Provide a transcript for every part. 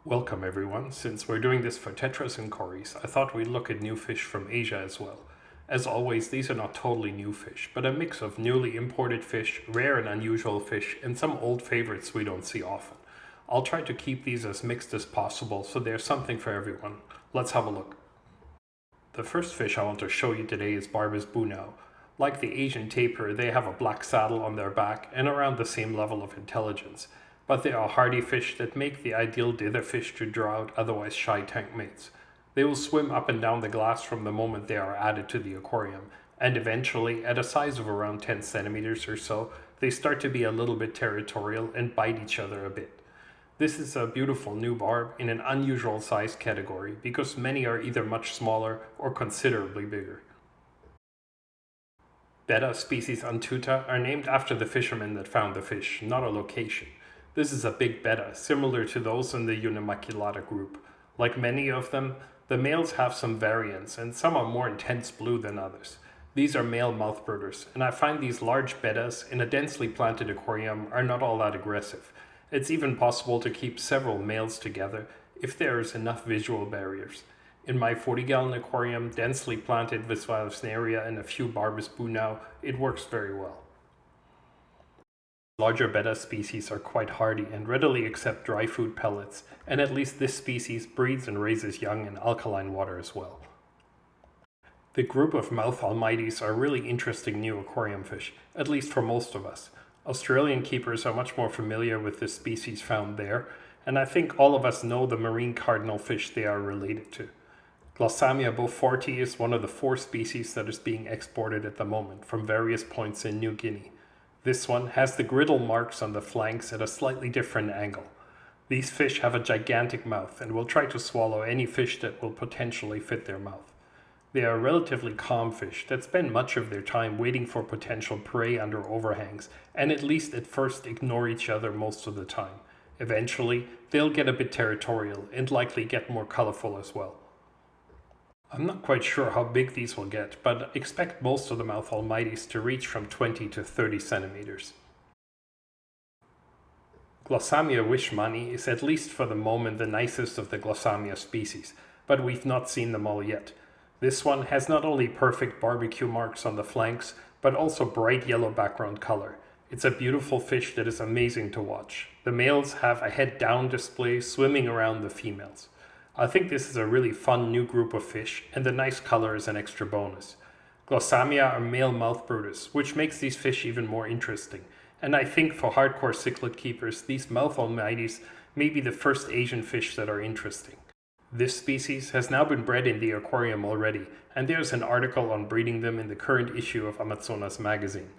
Welcome everyone. Since we're doing this for tetras and cories, I thought we'd look at new fish from Asia as well. As always, these are not totally new fish, but a mix of newly imported fish, rare and unusual fish, and some old favorites we don't see often. I'll try to keep these as mixed as possible so there's something for everyone. Let's have a look. The first fish I want to show you today is Barbus bunau. Like the Asian tapir, they have a black saddle on their back and around the same level of intelligence. But they are hardy fish that make the ideal dither fish to draw out otherwise shy tank mates. They will swim up and down the glass from the moment they are added to the aquarium, and eventually, at a size of around 10 centimeters or so, they start to be a little bit territorial and bite each other a bit. This is a beautiful new barb in an unusual size category because many are either much smaller or considerably bigger. Betta species Antuta are named after the fishermen that found the fish, not a location. This is a big betta, similar to those in the Unimaculata group. Like many of them, the males have some variants, and some are more intense blue than others. These are male mouthbirders, and I find these large bettas in a densely planted aquarium are not all that aggressive. It's even possible to keep several males together if there is enough visual barriers. In my 40-gallon aquarium, densely planted with Vallisneria and a few Barbus bunau, it works very well. Larger betta species are quite hardy and readily accept dry food pellets, and at least this species breeds and raises young in alkaline water as well. The group of mouth almighties are really interesting new aquarium fish, at least for most of us. Australian keepers are much more familiar with this species found there, and I think all of us know the marine cardinal fish they are related to. Glossamia beauforti is one of the 4 species that is being exported at the moment from various points in New Guinea. This one has the griddle marks on the flanks at a slightly different angle. These fish have a gigantic mouth and will try to swallow any fish that will potentially fit their mouth. They are relatively calm fish that spend much of their time waiting for potential prey under overhangs and at least at first ignore each other most of the time. Eventually, they'll get a bit territorial and likely get more colorful as well. I'm not quite sure how big these will get, but expect most of the mouth almighties to reach from 20 to 30 centimeters. Glossamia wichmanni is at least for the moment the nicest of the Glossamia species, but we've not seen them all yet. This one has not only perfect barbecue marks on the flanks, but also bright yellow background color. It's a beautiful fish that is amazing to watch. The males have a head down display swimming around the females. I think this is a really fun new group of fish, and the nice color is an extra bonus. Glossamia are male mouthbirders, which makes these fish even more interesting, and I think for hardcore cichlid keepers, these mouth almighties may be the first Asian fish that are interesting. This species has now been bred in the aquarium already, and there's an article on breeding them in the current issue of Amazonas magazine.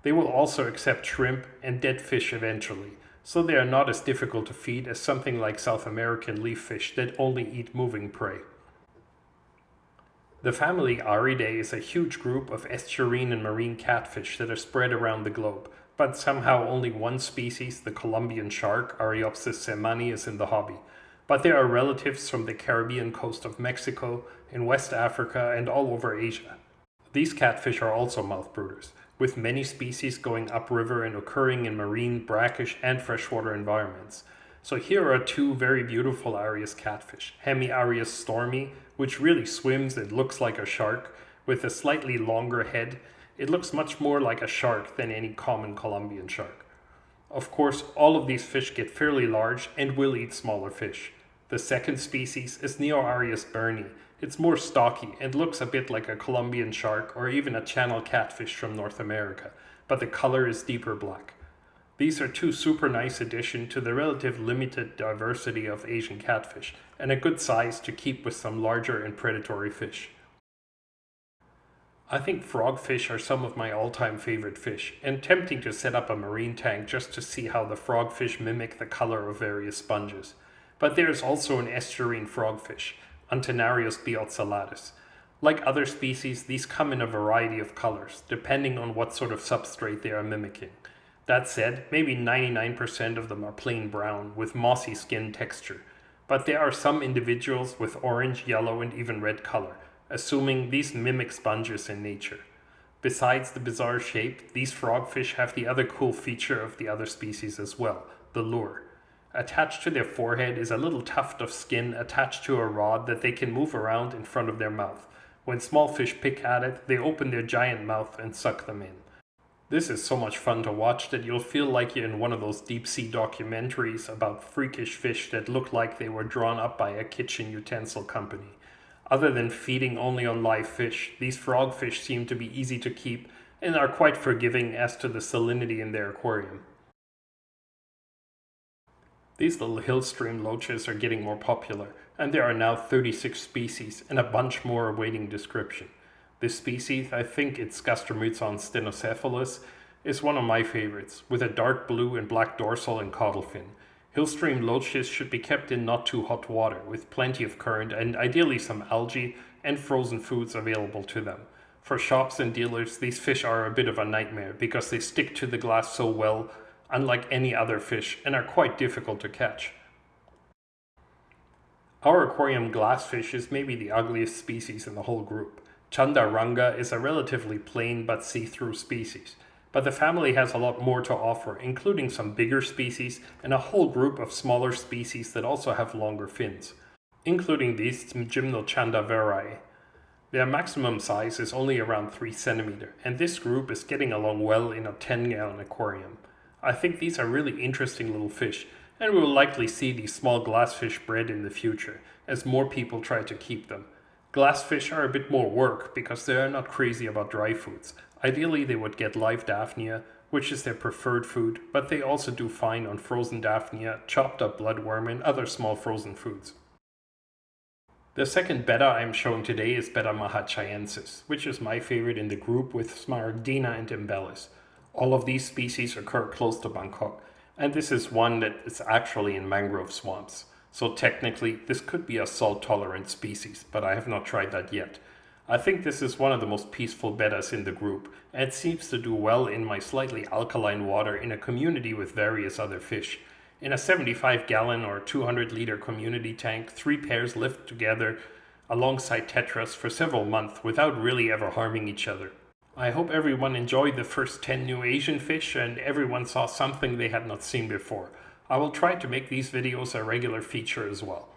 They will also accept shrimp and dead fish eventually, so they are not as difficult to feed as something like South American leaf fish that only eat moving prey. The family Aridae is a huge group of estuarine and marine catfish that are spread around the globe, but somehow only one species, the Colombian shark, Ariopsis semani, is in the hobby. But there are relatives from the Caribbean coast of Mexico, in West Africa, and all over Asia. These catfish are also mouthbirders, with many species going upriver and occurring in marine, brackish, and freshwater environments. So here are 2 very beautiful Arius catfish, Hemiarius stormii, which really swims and looks like a shark, with a slightly longer head. It looks much more like a shark than any common Colombian shark. Of course, all of these fish get fairly large and will eat smaller fish. The second species is Neoarius berneyi. It's more stocky and looks a bit like a Colombian shark or even a channel catfish from North America, but the color is deeper black. These are 2 super nice additions to the relative limited diversity of Asian catfish, and a good size to keep with some larger and predatory fish. I think frogfish are some of my all-time favorite fish, and tempting to set up a marine tank just to see how the frogfish mimic the color of various sponges. But there is also an estuarine frogfish, Antennarius biocellatus. Like other species, these come in a variety of colors, depending on what sort of substrate they are mimicking. That said, maybe 99% of them are plain brown, with mossy skin texture. But there are some individuals with orange, yellow, and even red color, assuming these mimic sponges in nature. Besides the bizarre shape, these frogfish have the other cool feature of the other species as well, the lure. Attached to their forehead is a little tuft of skin attached to a rod that they can move around in front of their mouth. When small fish pick at it, they open their giant mouth and suck them in. This is so much fun to watch that you'll feel like you're in one of those deep-sea documentaries about freakish fish that look like they were drawn up by a kitchen utensil company. Other than feeding only on live fish, these frogfish seem to be easy to keep and are quite forgiving as to the salinity in their aquarium. These little hillstream loaches are getting more popular, and there are now 36 species and a bunch more awaiting description. This species, I think it's Gastromyzon stenocephalus, is one of my favorites, with a dark blue and black dorsal and caudal fin. Hillstream loaches should be kept in not too hot water, with plenty of current and ideally some algae and frozen foods available to them. For shops and dealers, these fish are a bit of a nightmare because they stick to the glass so well, unlike any other fish, and are quite difficult to catch. Our aquarium glassfish is maybe the ugliest species in the whole group. Chandaranga is a relatively plain but see-through species, but the family has a lot more to offer, including some bigger species and a whole group of smaller species that also have longer fins, including these Gymnochanda verrae. Their maximum size is only around 3 cm, and this group is getting along well in a 10-gallon aquarium. I think these are really interesting little fish, and we will likely see these small glassfish bred in the future, as more people try to keep them. Glassfish are a bit more work because they are not crazy about dry foods. Ideally they would get live daphnia, which is their preferred food, but they also do fine on frozen daphnia, chopped up bloodworm and other small frozen foods. The second betta I am showing today is Betta mahachaiensis, which is my favorite in the group with Smaragdina and Embellis. All of these species occur close to Bangkok, and this is one that is actually in mangrove swamps. So technically, this could be a salt-tolerant species, but I have not tried that yet. I think this is one of the most peaceful bettas in the group, and it seems to do well in my slightly alkaline water in a community with various other fish. In a 75-gallon or 200-liter community tank, 3 pairs lived together alongside tetras for several months without really ever harming each other. I hope everyone enjoyed the first 10 new Asian fish and everyone saw something they had not seen before. I will try to make these videos a regular feature as well.